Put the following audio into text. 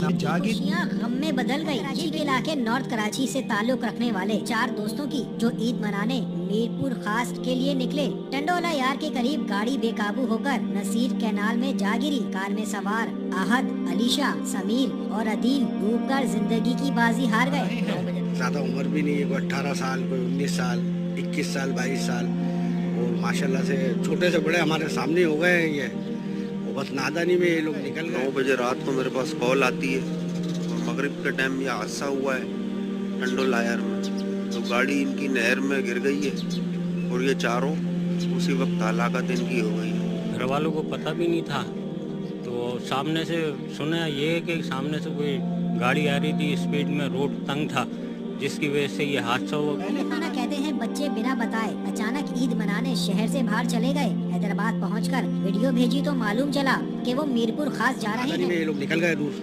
जागीर खुशियाँ गम में बदल गई। कराची के इलाके नॉर्थ कराची से ताल्लुक रखने वाले 4 दोस्तों की जो ईद मनाने मीरपुर खास के लिए निकले, टंडोला यार के करीब गाड़ी बेकाबू होकर नसीर कैनाल में जा गिरी। कार में सवार अहद, अलीशा, समीर और अदील डूबकर जिंदगी की बाजी हार गए। ज़्यादा उम्र भी नहीं है, कोई 18 साल, कोई 19 साल, 21 साल, 22 साल, और माशाल्लाह से छोटे से बड़े हमारे सामने हो गए हैं ये। वो बस नादानी में ये लोग निकल गए। 9 बजे रात को मेरे पास कॉल आती है और मगरिब के टाइम ये हादसा हुआ है टंडोला यार में। तो गाड़ी इनकी नहर में गिर गई है और ये चारों उसी वक्त हलाकत इनकी हो गई है। घर वालों को पता भी नहीं था, तो सामने से सुना ये कि सामने से कोई गाड़ी आ रही थी स्पीड में, रोड तंग था जिसकी वजह से ये हादसा हुआ। खाना कहते हैं बच्चे बिना बताए अचानक ईद मनाने शहर से बाहर चले गए। हैदराबाद पहुंचकर वीडियो भेजी तो मालूम चला कि वो मीरपुर खास जा रहे नादानी में हैं। ये लोग निकल गए दूर।